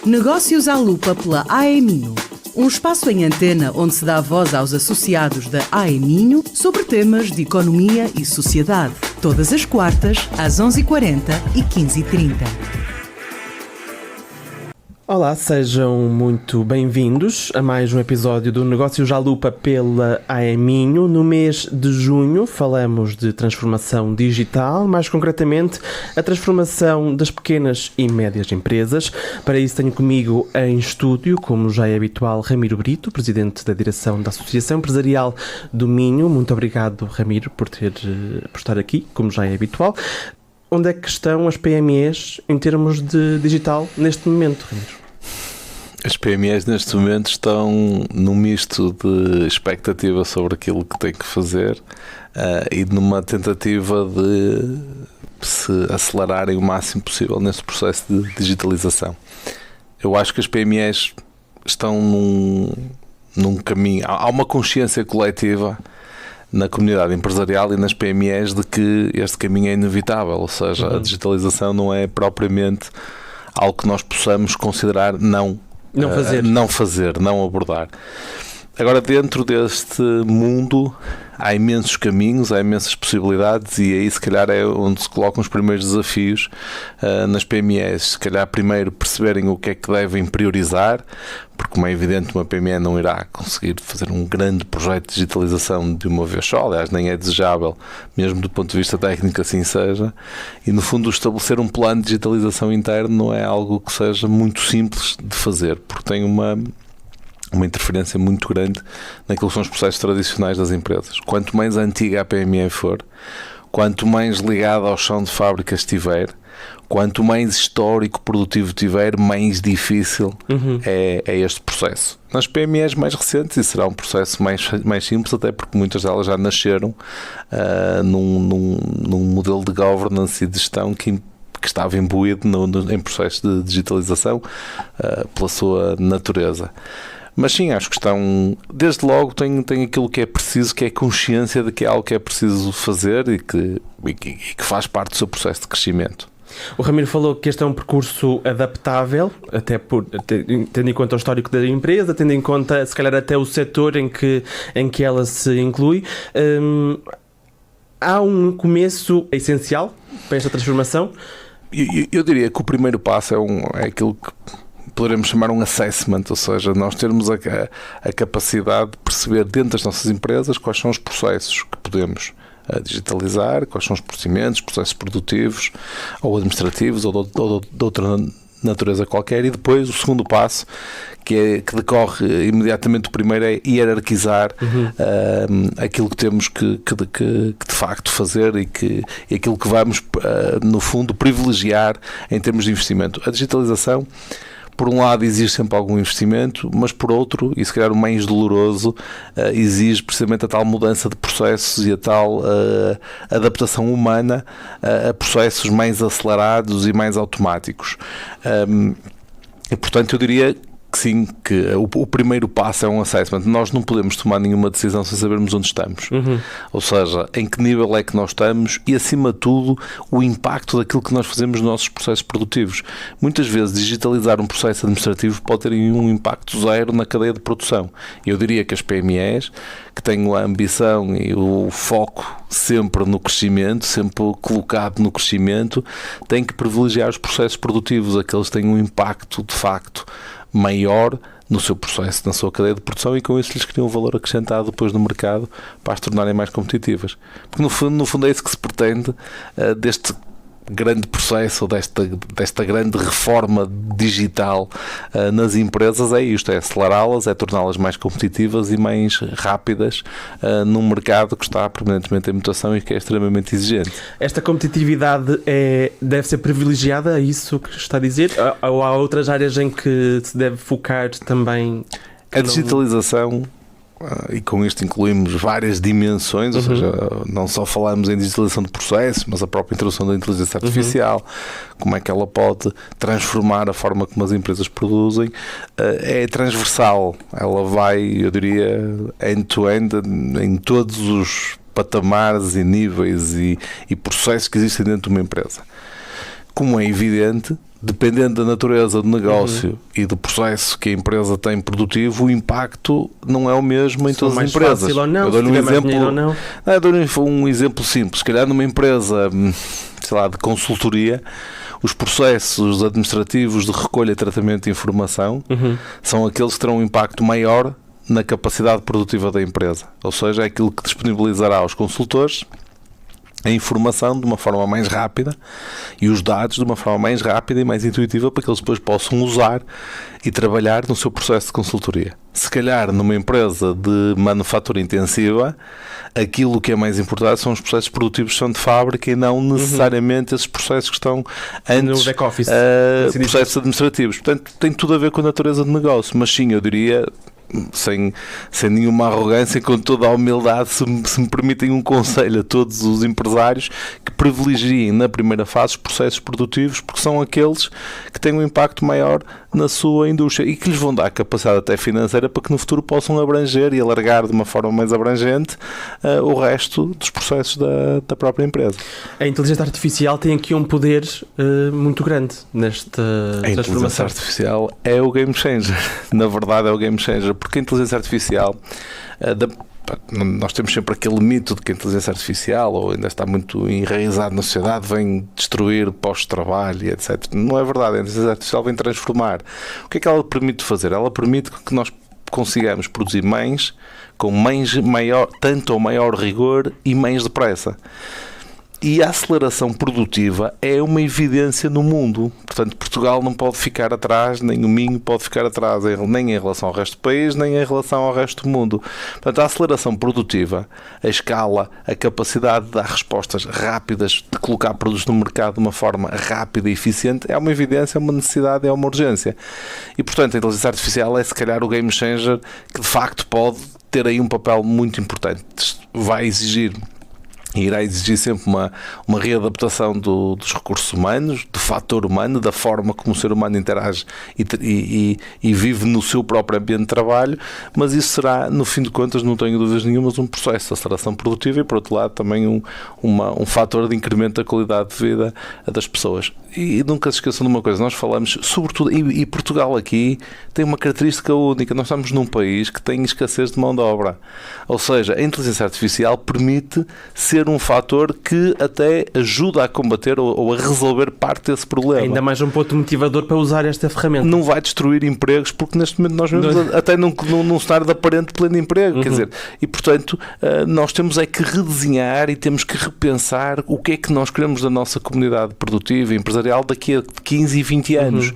Negócios à Lupa pela AEMinho. Um espaço em antena onde se dá voz aos associados da AEMinho sobre temas de economia e sociedade. Todas as quartas, às 11h40 e 15h30. Olá, sejam muito bem-vindos a mais um episódio do Negócios à Lupa pela AEMinho. No mês de junho falamos de transformação digital, mais concretamente a transformação das pequenas e médias empresas. Para isso tenho comigo em estúdio, como já é habitual, Ramiro Brito, presidente da direção da Associação Empresarial do Minho. Muito obrigado, Ramiro, por estar aqui, como já é habitual. Onde é que estão as PMEs em termos de digital neste momento, Ramiro? As PMEs neste momento estão num misto de expectativa sobre aquilo que têm que fazer e numa tentativa de se acelerarem o máximo possível neste processo de digitalização. Eu acho que as PMEs estão num caminho, há uma consciência coletiva na comunidade empresarial e nas PMEs de que este caminho é inevitável, ou seja, a digitalização não é propriamente algo que nós possamos considerar não fazer, não abordar. Agora, dentro deste mundo há imensos caminhos, há imensas possibilidades e aí se calhar é onde se colocam os primeiros desafios nas PMEs. Se calhar primeiro perceberem o que é que devem priorizar, porque como é evidente uma PME não irá conseguir fazer um grande projeto de digitalização de uma vez só, aliás nem é desejável, mesmo do ponto de vista técnico assim seja, e no fundo estabelecer um plano de digitalização interno não é algo que seja muito simples de fazer, porque tem uma interferência muito grande naquilo que são os processos tradicionais das empresas. Quanto mais antiga a PME for, quanto mais ligada ao chão de fábrica estiver, quanto mais histórico produtivo tiver, mais difícil é este processo. Nas PMEs mais recentes isso será um processo mais simples, até porque muitas delas já nasceram num modelo de governance e de gestão que estava imbuído em processo de digitalização pela sua natureza. Mas sim, acho que estão, desde logo tem aquilo que é preciso, que é consciência de que é algo que é preciso fazer e que faz parte do seu processo de crescimento. O Ramiro falou que este é um percurso adaptável, tendo em conta o histórico da empresa, tendo em conta, se calhar, até o setor em que ela se inclui. Há um começo essencial para esta transformação? Eu diria que o primeiro passo é aquilo que poderemos chamar um assessment, ou seja, nós termos a capacidade de perceber dentro das nossas empresas quais são os processos que podemos digitalizar, quais são os procedimentos, processos produtivos ou administrativos ou de outra natureza qualquer, e depois o segundo passo que decorre imediatamente do primeiro é hierarquizar aquilo que temos que de facto fazer e aquilo que vamos no fundo privilegiar em termos de investimento. A digitalização, por um lado, exige sempre algum investimento, mas por outro, e se calhar o mais doloroso, exige precisamente a tal mudança de processos e a tal adaptação humana a processos mais acelerados e mais automáticos. E, portanto, eu diria que sim, que o primeiro passo é um assessment. Nós não podemos tomar nenhuma decisão sem sabermos onde estamos. Ou seja, em que nível é que nós estamos e, acima de tudo, o impacto daquilo que nós fazemos nos nossos processos produtivos. Muitas vezes, digitalizar um processo administrativo pode ter um impacto zero na cadeia de produção. Eu diria que as PMEs, que têm a ambição e o foco sempre no crescimento, sempre colocado no crescimento, têm que privilegiar os processos produtivos, aqueles que têm um impacto, de facto, maior no seu processo, na sua cadeia de produção, e com isso lhes criam um valor acrescentado depois no mercado para as tornarem mais competitivas. Porque no fundo é isso que se pretende deste grande processo, ou desta grande reforma digital nas empresas, é isto, é acelerá-las, é torná-las mais competitivas e mais rápidas num mercado que está permanentemente em mutação e que é extremamente exigente. Esta competitividade deve ser privilegiada, é isso que está a dizer? Ou há outras áreas em que se deve focar também? A digitalização, e com isto incluímos várias dimensões, ou seja, não só falamos em digitalização de processos, mas a própria introdução da inteligência artificial, como é que ela pode transformar a forma como as empresas produzem, é transversal. Ela vai, eu diria, end-to-end em todos os patamares e níveis e processos que existem dentro de uma empresa. Como é evidente, dependendo da natureza do negócio e do processo que a empresa tem produtivo, o impacto não é o mesmo em todas as empresas. Ou não, eu dou-lhe um exemplo simples. Se calhar numa empresa, sei lá, de consultoria, os processos administrativos de recolha e tratamento de informação são aqueles que terão um impacto maior na capacidade produtiva da empresa. Ou seja, é aquilo que disponibilizará aos consultores a informação de uma forma mais rápida e os dados de uma forma mais rápida e mais intuitiva para que eles depois possam usar e trabalhar no seu processo de consultoria. Se calhar numa empresa de manufatura intensiva, aquilo que é mais importante são os processos produtivos que são de fábrica e não necessariamente esses processos que estão antes no back-office, processos administrativos. Portanto, tem tudo a ver com a natureza do negócio, mas sim, eu diria, sem nenhuma arrogância, com toda a humildade, se me permitem um conselho a todos os empresários, que privilegiem na primeira fase os processos produtivos, porque são aqueles que têm um impacto maior na sua indústria e que lhes vão dar capacidade até financeira para que no futuro possam abranger e alargar de uma forma mais abrangente o resto dos processos da própria empresa. A inteligência artificial tem aqui um poder muito grande nesta transformação. A inteligência artificial é o game changer. Na verdade é o game changer, porque a inteligência artificial nós temos sempre aquele mito de que a inteligência artificial, ou ainda está muito enraizado na sociedade, vem destruir postos de trabalho e etc. Não é verdade, a inteligência artificial vem transformar. O que é que ela permite fazer? Ela permite que nós consigamos produzir mais, com tanto ou maior rigor e mais depressa. E a aceleração produtiva é uma evidência no mundo. Portanto, Portugal não pode ficar atrás, nem o Minho pode ficar atrás, nem em relação ao resto do país, nem em relação ao resto do mundo. Portanto, a aceleração produtiva, a escala, a capacidade de dar respostas rápidas, de colocar produtos no mercado de uma forma rápida e eficiente, é uma evidência, é uma necessidade, é uma urgência. E, portanto, a inteligência artificial é, se calhar, o game changer que, de facto, pode ter aí um papel muito importante. Vai exigir e irá exigir sempre uma readaptação dos recursos humanos, do fator humano, da forma como o ser humano interage e vive no seu próprio ambiente de trabalho, mas isso será, no fim de contas, não tenho dúvidas nenhumas, um processo de aceleração produtiva e, por outro lado, também um fator de incremento da qualidade de vida das pessoas. E nunca se esqueçam de uma coisa, nós falamos, sobretudo, e Portugal aqui tem uma característica única, nós estamos num país que tem escassez de mão de obra. Ou seja, a inteligência artificial permite ser um fator que até ajuda a combater ou a resolver parte desse problema. Ainda mais um ponto motivador para usar esta ferramenta. Não vai destruir empregos, porque neste momento nós vemos até num cenário de aparente pleno emprego, quer dizer, e portanto nós temos é que redesenhar e temos que repensar o que é que nós queremos da nossa comunidade produtiva e empresarial daqui a 15 e 20 anos.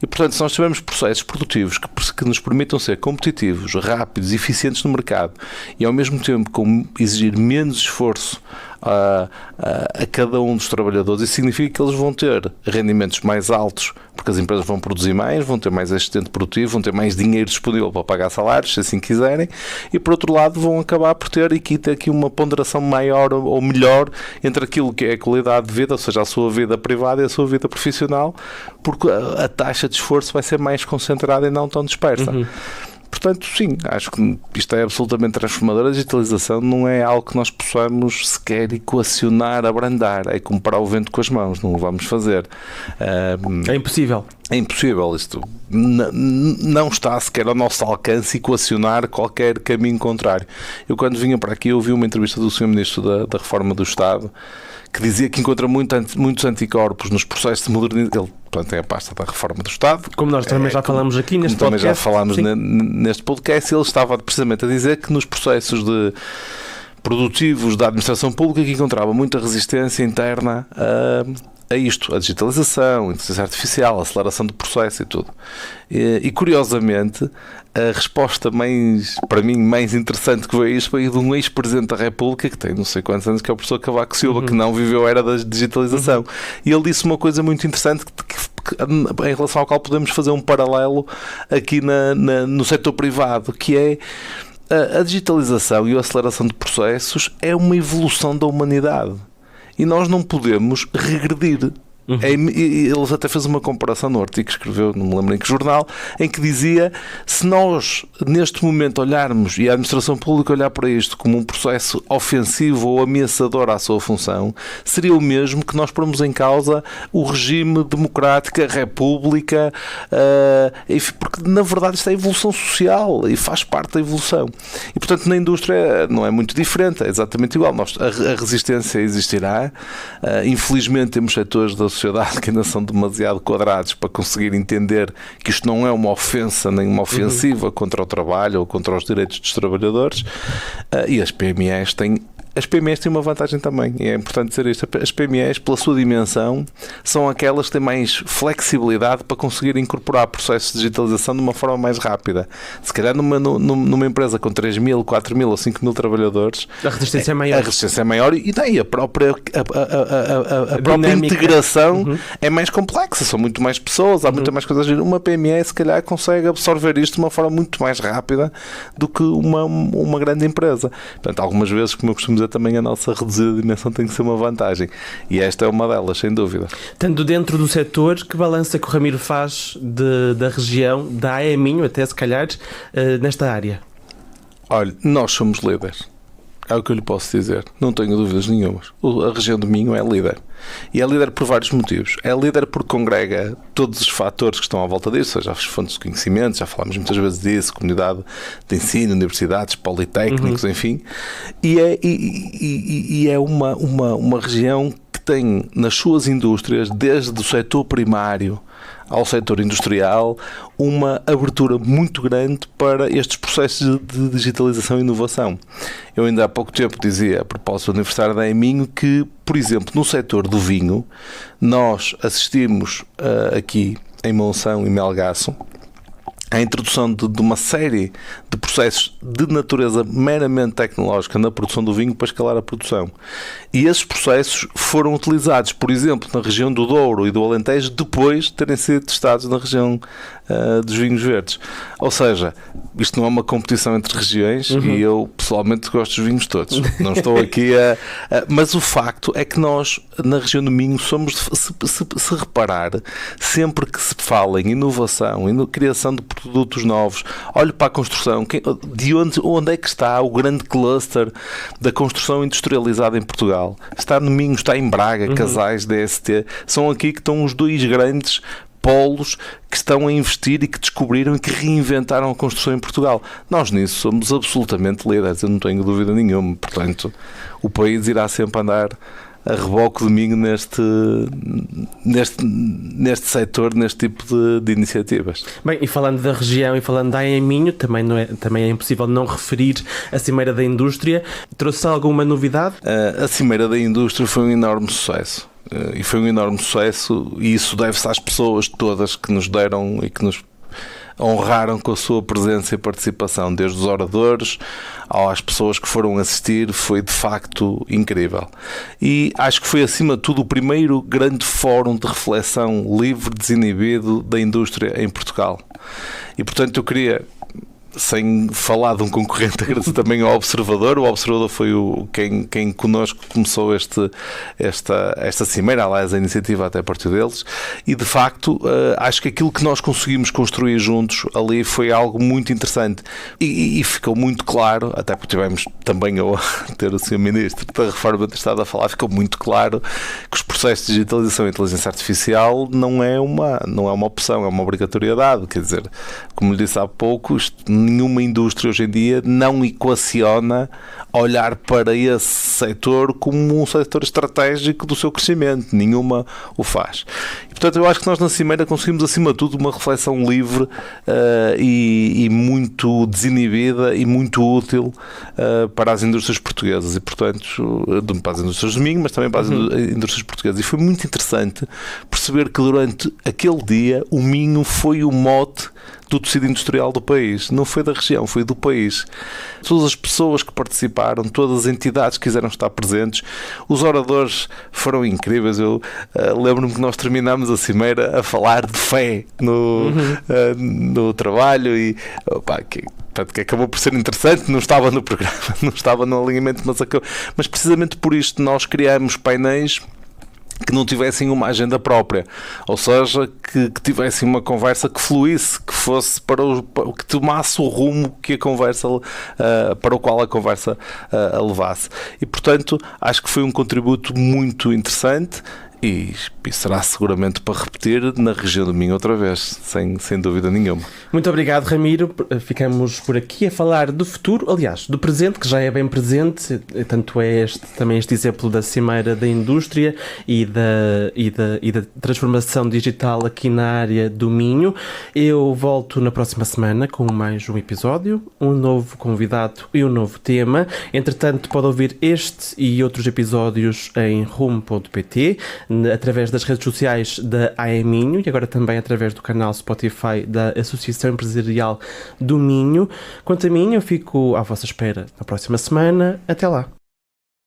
E portanto, se nós tivermos processos produtivos que nos permitam ser competitivos, rápidos, eficientes no mercado e ao mesmo tempo exigir menos esforço a cada um dos trabalhadores, isso significa que eles vão ter rendimentos mais altos, porque as empresas vão produzir mais, vão ter mais assistente produtivo, vão ter mais dinheiro disponível para pagar salários, se assim quiserem, e por outro lado vão acabar por ter aqui uma ponderação maior ou melhor entre aquilo que é a qualidade de vida, ou seja, a sua vida privada e a sua vida profissional, porque a taxa de esforço vai ser mais concentrada e não tão dispersa. Portanto, sim, acho que isto é absolutamente transformador. A digitalização não é algo que nós possamos sequer equacionar, abrandar. É comprar o vento com as mãos, não o vamos fazer. É impossível. É impossível. Isto não está sequer ao nosso alcance equacionar qualquer caminho contrário. Eu, quando vinha para aqui, ouvi uma entrevista do Sr. Ministro da Reforma do Estado, que dizia que encontra muitos anticorpos nos processos de modernização. Ele, portanto, tem a pasta da Reforma do Estado. Como nós também já falamos aqui neste podcast. Também já falámos neste podcast. Ele estava precisamente a dizer que nos processos produtivos da administração pública que encontrava muita resistência interna a isto, a digitalização, a inteligência artificial, a aceleração do processo e tudo. E curiosamente, a resposta para mim mais interessante que veio a isto foi de um ex-presidente da República que tem não sei quantos anos, que é o professor Cavaco Silva, que não viveu a era da digitalização. E ele disse uma coisa muito interessante que em relação ao qual podemos fazer um paralelo aqui no setor privado, que é a digitalização e a aceleração de processos é uma evolução da humanidade. E nós não podemos regredir. Ele até fez uma comparação no artigo que escreveu, não me lembro em que jornal, em que dizia: se nós neste momento olharmos, e a administração pública olhar para isto como um processo ofensivo ou ameaçador à sua função, seria o mesmo que nós pormos em causa o regime democrático, a república, porque na verdade isto é evolução social e faz parte da evolução. E portanto na indústria não é muito diferente, é exatamente igual. A resistência existirá. Infelizmente temos setores da sociedade que ainda são demasiado quadrados para conseguir entender que isto não é uma ofensa nem uma ofensiva contra o trabalho ou contra os direitos dos trabalhadores, e as PMEs têm uma vantagem também, e é importante dizer isto. As PMEs, pela sua dimensão, são aquelas que têm mais flexibilidade para conseguir incorporar processos de digitalização de uma forma mais rápida. Se calhar numa empresa com 3.000, 4.000 ou 5.000 trabalhadores, a resistência é maior. A resistência é maior e daí a própria integração é mais complexa, são muito mais pessoas, há muita mais coisas. Uma PME se calhar consegue absorver isto de uma forma muito mais rápida do que uma grande empresa. Portanto, algumas vezes, como eu costumo dizer, também a nossa reduzida dimensão tem que ser uma vantagem, e esta é uma delas, sem dúvida. Tanto dentro do setor, que balança que o Ramiro faz da região, da AE Minho até se calhar, nesta área? Olha, nós somos líderes, é o que eu lhe posso dizer, não tenho dúvidas nenhumas. A região do Minho é líder, e é líder por vários motivos. É líder porque congrega todos os fatores que estão à volta disso, seja as fontes de conhecimento, já falámos muitas vezes disso, comunidade de ensino, universidades, politécnicos, enfim, e é uma região que tem nas suas indústrias, desde o setor primário ao setor industrial, uma abertura muito grande para estes processos de digitalização e inovação. Eu ainda há pouco tempo dizia, a propósito do aniversário da AE Minho, que, por exemplo, no setor do vinho, nós assistimos aqui em Monção e Melgaço à introdução de uma série de processos de natureza meramente tecnológica na produção do vinho para escalar a produção. E esses processos foram utilizados, por exemplo, na região do Douro e do Alentejo, depois de terem sido testados na região dos vinhos verdes. Ou seja, isto não é uma competição entre regiões, e eu pessoalmente gosto dos vinhos todos. Não estou aqui mas o facto é que nós, na região do Minho, somos, se reparar, sempre que se fala em inovação, em criação de produtos novos, olho para a construção, onde é que está o grande cluster da construção industrializada em Portugal? Está no Minho, está em Braga, Casais, DST, são aqui que estão os dois grandes polos que estão a investir e que descobriram e que reinventaram a construção em Portugal. Nós nisso somos absolutamente líderes, eu não tenho dúvida nenhuma. Portanto, o país irá sempre andar a reboque de mim neste setor, neste tipo de iniciativas. Bem, e falando da região e falando da AE Minho, também é impossível não referir a Cimeira da Indústria. Trouxe alguma novidade? A Cimeira da Indústria foi um enorme sucesso. E foi um enorme sucesso, e isso deve-se às pessoas todas que nos deram e que nos honraram com a sua presença e participação, desde os oradores às pessoas que foram assistir. Foi de facto incrível, e acho que foi acima de tudo o primeiro grande fórum de reflexão livre, desinibido da indústria em Portugal. E portanto eu queria, sem falar de um concorrente, agradecer também ao Observador. O Observador foi quem connosco começou esta cimeira, aliás, a iniciativa até a partir deles, e de facto acho que aquilo que nós conseguimos construir juntos ali foi algo muito interessante, e ficou muito claro, até porque tivemos também a ter o Sr. Ministro da Reforma do Estado a falar, ficou muito claro que os processos de digitalização e inteligência artificial não é uma opção, é uma obrigatoriedade. Quer dizer, como lhe disse há pouco, nenhuma indústria hoje em dia não equaciona olhar para esse setor como um setor estratégico do seu crescimento. Nenhuma o faz. E, portanto, eu acho que nós na Cimeira conseguimos, acima de tudo, uma reflexão livre e muito desinibida e muito útil para as indústrias portuguesas e, portanto, para as indústrias do Minho, mas também para as indústrias portuguesas. E foi muito interessante perceber que durante aquele dia o Minho foi o mote do tecido industrial do país. Não foi da região, foi do país. Todas as pessoas que participaram, todas as entidades que quiseram estar presentes, os oradores foram incríveis. Eu lembro-me que nós terminámos a cimeira a falar de fé no trabalho, e que acabou por ser interessante. Não estava no programa, não estava no alinhamento, mas precisamente por isto nós criamos painéis que não tivessem uma agenda própria, ou seja, que tivessem uma conversa que fluísse, que fosse que tomasse o rumo que a conversa para o qual a conversa a levasse. E portanto acho que foi um contributo muito interessante e será seguramente para repetir na região do Minho outra vez, sem dúvida nenhuma. Muito obrigado, Ramiro. Ficamos por aqui a falar do futuro, aliás, do presente, que já é bem presente, tanto é também este exemplo da Cimeira da Indústria e da transformação digital aqui na área do Minho. Eu volto na próxima semana com mais um episódio, um novo convidado e um novo tema. Entretanto, pode ouvir este e outros episódios em rumo.pt, através das redes sociais da AE Minho e agora também através do canal Spotify da Associação Empresarial do Minho. Quanto a mim, eu fico à vossa espera na próxima semana. Até lá!